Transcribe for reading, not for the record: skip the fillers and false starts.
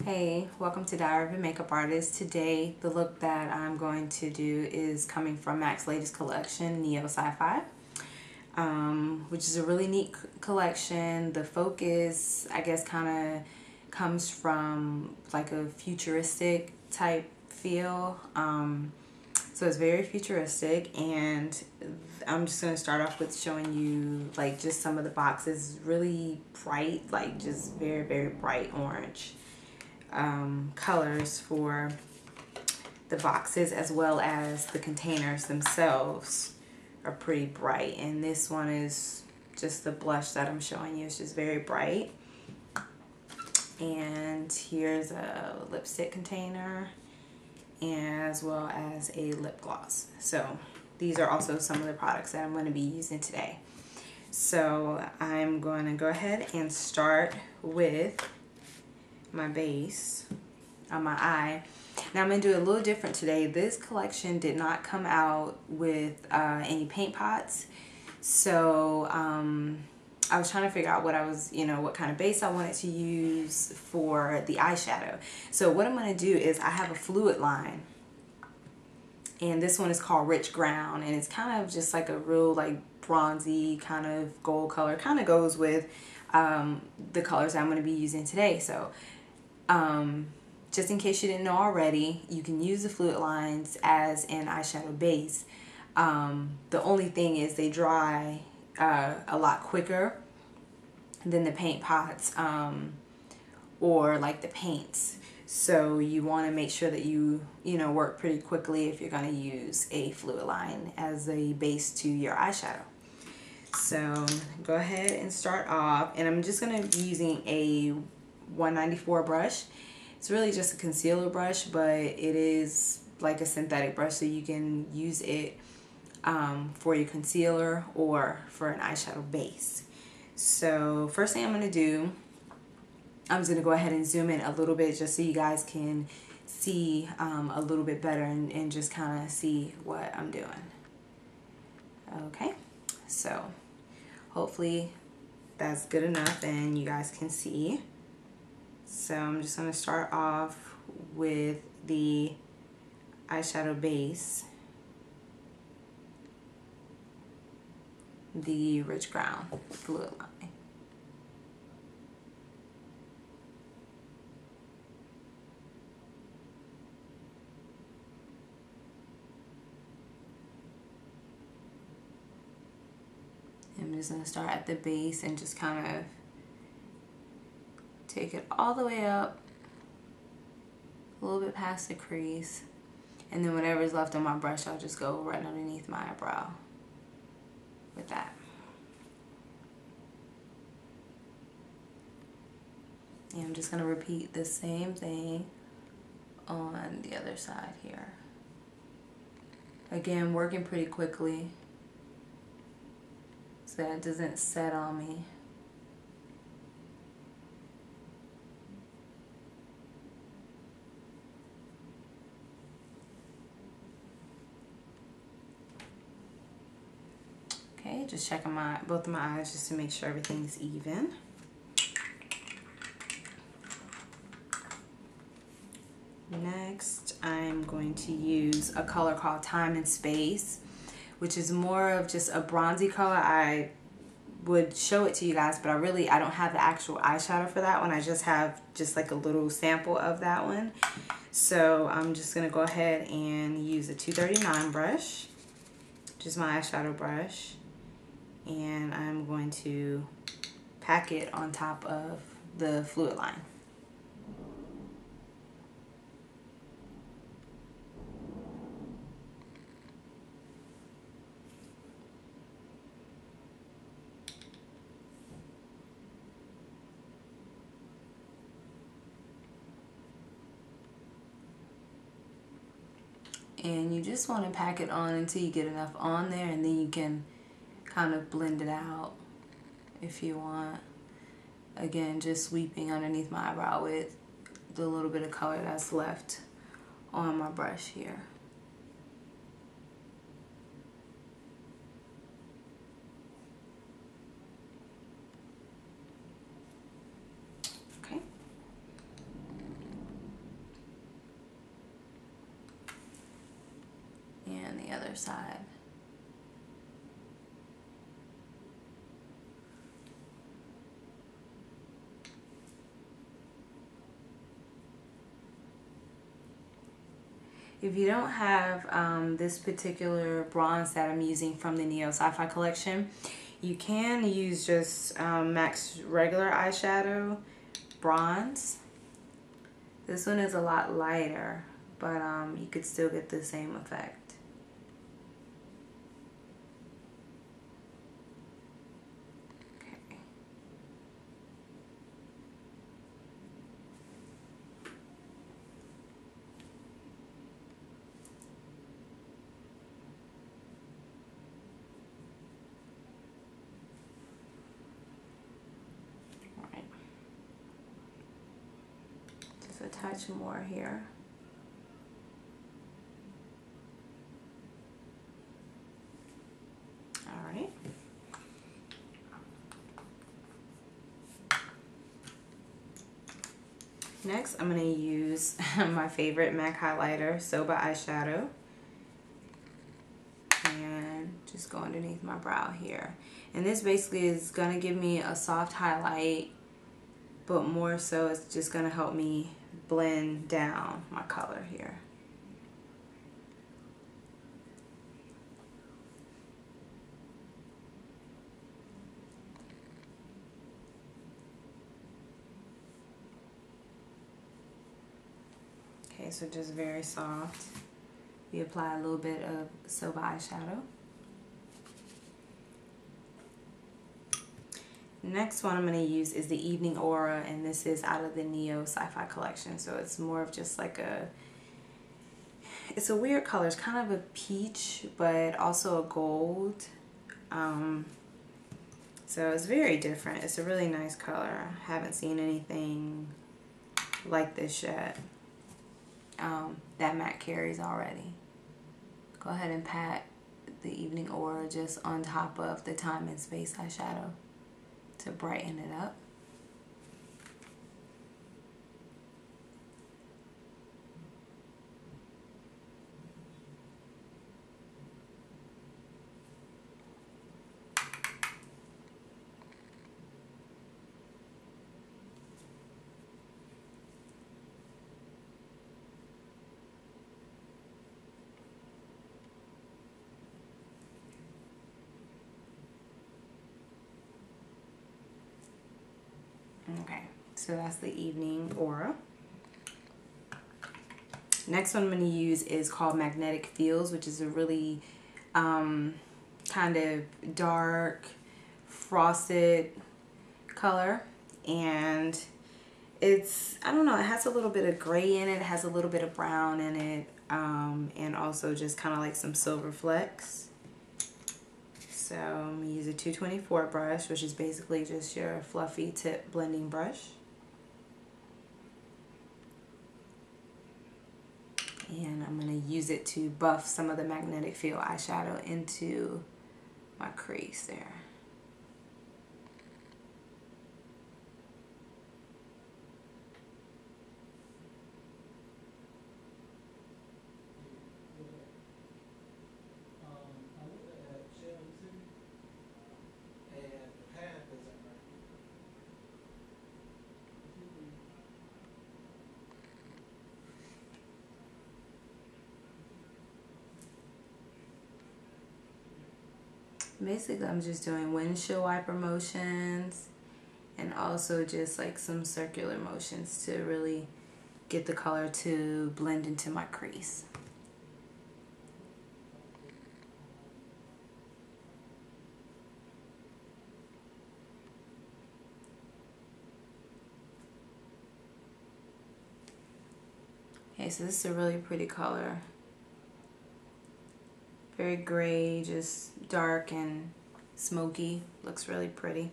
Hey, welcome to Diary of a Makeup Artist. Today, the look that I'm going to do is coming from MAC's latest collection, SCI FI, which is a really neat collection. The focus, I guess, kind of comes from like a futuristic type feel. So it's very futuristic, and I'm just going to start off with showing you like just some of the boxes. Really bright, like just very, very bright orange colors for the boxes, as well as the containers themselves are pretty bright. And this one is just the blush that I'm showing you. It's just very bright. And here's a lipstick container, as well as a lip gloss. So these are also some of the products that I'm going to be using today. So I'm going to go ahead and start with my base on my eye. Now I'm going to do a little different today. This collection did not come out with any paint pots, so I was trying to figure out what what kind of base I wanted to use for the eyeshadow. So what I'm going to do is I have a fluid line, and this one is called Rich Ground, and it's kind of just like a real like bronzy kind of gold color. Kind of goes with the colors I'm going to be using today. So just in case you didn't know already, you can use the fluid lines as an eyeshadow base. The only thing is they dry a lot quicker than the paint pots or like the paints. So you want to make sure that you work pretty quickly if you're going to use a fluid line as a base to your eyeshadow. So go ahead and start off, and I'm just going to be using a 194 brush. It's really just a concealer brush, but it is like a synthetic brush, so you can use it for your concealer or for an eyeshadow base. So first thing I'm going to do, I'm just going to go ahead and zoom in a little bit just so you guys can see a little bit better and just kind of see what I'm doing. Okay, so hopefully that's good enough and you guys can see. So I'm just going to start off with the eyeshadow base, the Rich Ground fluid line. I'm just going to start at the base and just kind of take it all the way up, a little bit past the crease, and then whatever's left on my brush, I'll just go right underneath my eyebrow with that. And I'm just going to repeat the same thing on the other side here. Again, working pretty quickly so that it doesn't set on me. Okay, just checking both of my eyes just to make sure everything's even. Next, I'm going to use a color called Time and Space, which is more of just a bronzy color. I would show it to you guys, but I don't have the actual eyeshadow for that one. I just have like a little sample of that one. So I'm just going to go ahead and use a 239 brush, which is my eyeshadow brush. And I'm going to pack it on top of the fluid line. And you just want to pack it on until you get enough on there, and then you can kind of blend it out if you want. Again, just sweeping underneath my eyebrow with the little bit of color that's left on my brush here. Okay. And the other side. If you don't have this particular bronze that I'm using from the Neo Sci-Fi collection, you can use just MAC's regular eyeshadow bronze. This one is a lot lighter, but you could still get the same effect. A touch more here. All right. Next, I'm going to use my favorite MAC highlighter, Soba eyeshadow, and just go underneath my brow here. And this basically is going to give me a soft highlight, but more so it's just going to help me blend down my color here. Okay, so just very soft. We apply a little bit of Soba eyeshadow. Next one I'm going to use is the Evening Aura, and this is out of the Neo Sci-Fi collection. So it's more of just like it's a weird color. It's kind of a peach, but also a gold. So it's very different. It's a really nice color. I haven't seen anything like this yet that MAC carries already. Go ahead and pat the Evening Aura just on top of the Time and Space eyeshadow to brighten it up. Okay, so that's the Evening Aura. Next one I'm going to use is called Magnetic Fields, which is a really kind of dark, frosted color. And it's, I don't know, it has a little bit of gray in it, it has a little bit of brown in it, and also just kind of like some silver flecks. So I'm going to use a 224 brush, which is basically just your fluffy tip blending brush. And I'm going to use it to buff some of the Magnetic Field eyeshadow into my crease there. Basically, I'm just doing windshield wiper motions and also just like some circular motions to really get the color to blend into my crease. Okay, so this is a really pretty color. Very gray, just dark and smoky. Looks really pretty.